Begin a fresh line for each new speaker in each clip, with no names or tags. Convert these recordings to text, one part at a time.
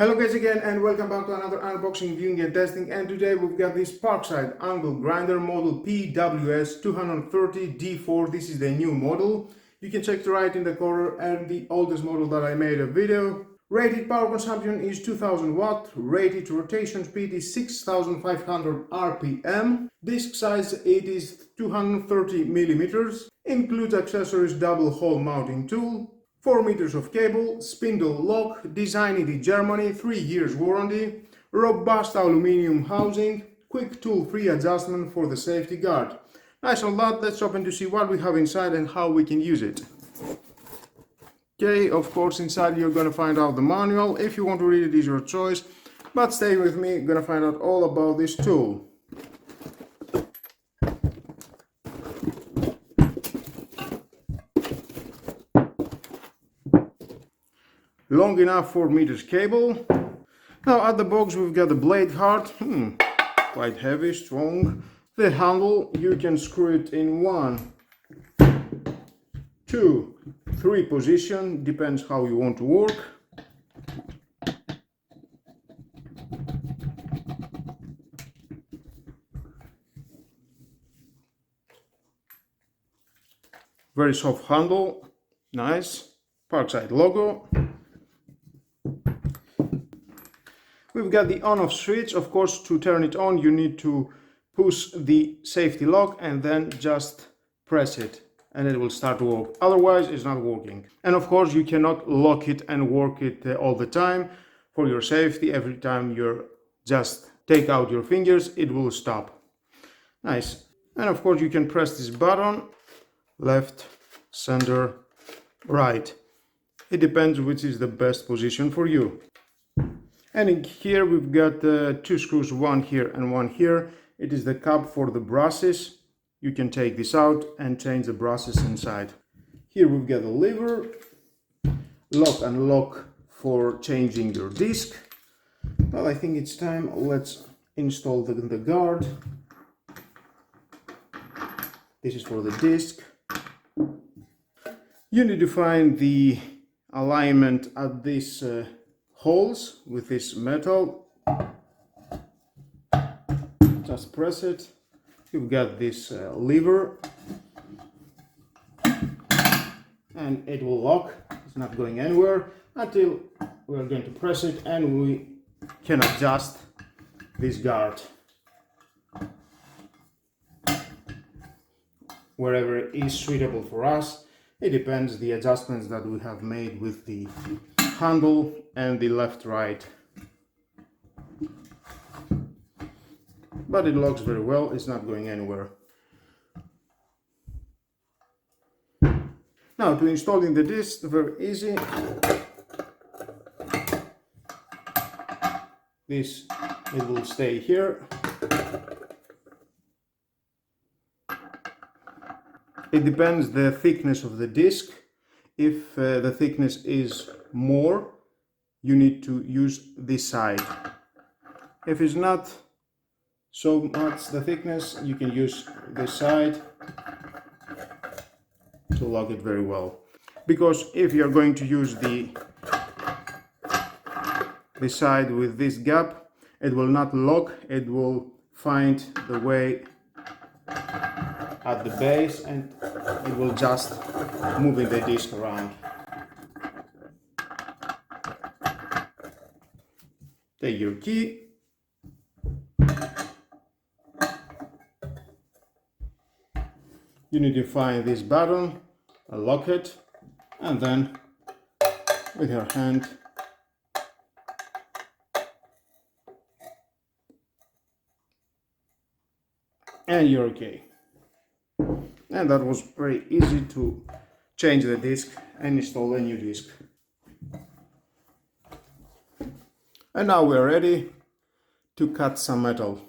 Hello guys again and welcome back to another unboxing, viewing and testing, and today we've got this Parkside angle grinder model PWS 230 D4. This is the new model. You can check the right in the corner and the oldest model that I made a video. Rated power consumption is 2000 watt, rated rotation speed is 6500 RPM. Disc size it is 230 millimeters. Includes accessories, double hole mounting tool, 4 meters of cable, spindle lock, designed in Germany, 3 years warranty, robust aluminum housing, quick tool-free adjustment for the safety guard. Nice and lot. Let's open to see what we have inside and how we can use it. Okay, of course inside you're gonna find out the manual. If you want to read it, is your choice, but stay with me, you're gonna find out all about this tool. Long enough 4 meters cable. Now at the box we've got the blade heart, quite heavy, strong. The handle, you can screw it in 1, 2, 3 position, depends how you want to work. Very soft handle, nice, Parkside logo. We've got the on-off switch. Of course, to turn it on you need to push the safety lock and then just press it and it will start to work. Otherwise it's not working. And of course you cannot lock it and work it all the time. For your safety, every time you just take out your fingers it will stop. Nice. And of course you can press this button, left, center, right. It depends which is the best position for you. And in here we've got 2 screws, one here and one here. It is the cap for the brushes. You can take this out and change the brushes inside. Here we've got a lever, lock and lock for changing your disc. Well, I think it's time. Let's install the guard. This is for the disc. You need to find the alignment at these holes with this metal. Just press it. You've got this lever and it will lock. It's not going anywhere until we're going to press it and we can adjust this guard wherever it is suitable for us. It depends the adjustments that we have made with the handle and the left-right. But it locks very well, it's not going anywhere. Now to installing the disc, very easy. This, it will stay here. It depends the thickness of the disc. If the thickness is more, you need to use this side. If it's not so much the thickness, you can use this side to lock it very well. Because if you're going to use the side with this gap, it will not lock, it will find the way at the base and it will just moving the disc around. Take your key, you need to find this button, unlock it, and then with your hand and you're okay. And that was very easy to change the disc and install a new disc. And now we're ready to cut some metal,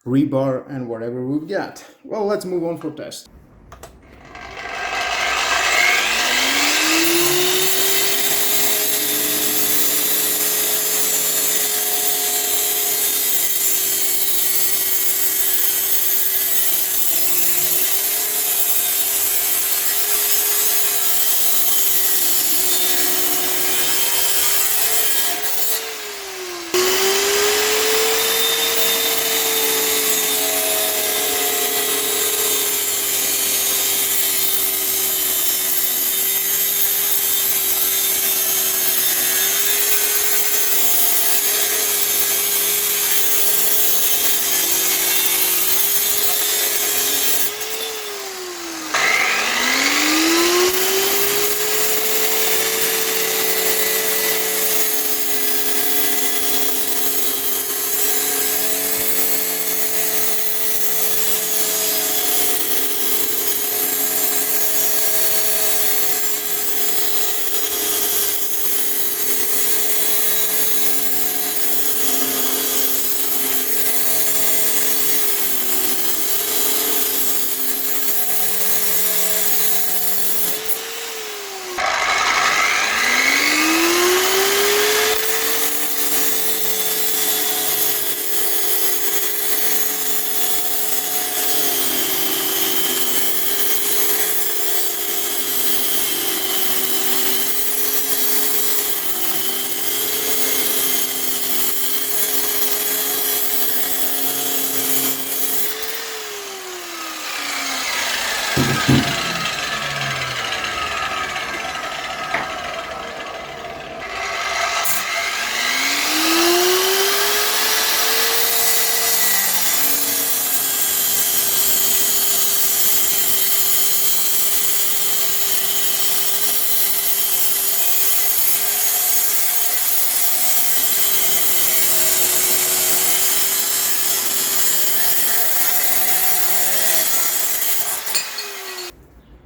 rebar and whatever we've got. Well, let's move on for test.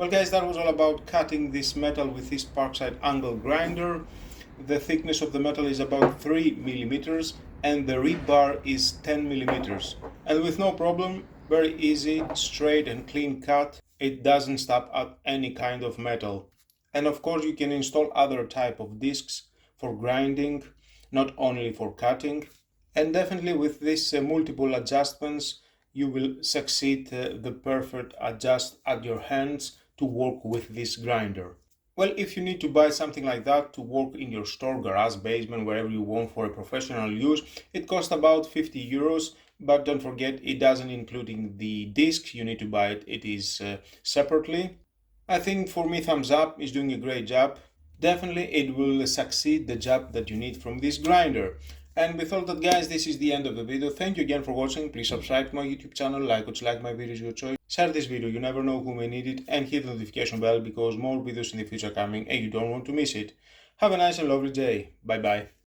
Well guys, that was all about cutting this metal with this Parkside angle grinder. The thickness of the metal is about 3 millimeters and the rebar is 10 millimeters. And with no problem, very easy, straight and clean cut. It doesn't stop at any kind of metal. And of course you can install other type of discs for grinding, not only for cutting. And definitely with this multiple adjustments, you will succeed the perfect adjust at your hands to work with this grinder. Well, if you need to buy something like that to work in your store, garage, basement, wherever you want for a professional use, it costs about 50 euros. But don't forget, it doesn't include the disc. You need to buy it. It is separately. I think for me, thumbs up, is doing a great job. Definitely it will succeed the job that you need from this grinder. And with all that guys, this is the end of the video. Thank you again for watching. Please subscribe to my YouTube channel, like or dislike my videos, your choice. Share this video, you never know who may need it, and hit the notification bell because more videos in the future are coming and you don't want to miss it. Have a nice and lovely day. Bye bye.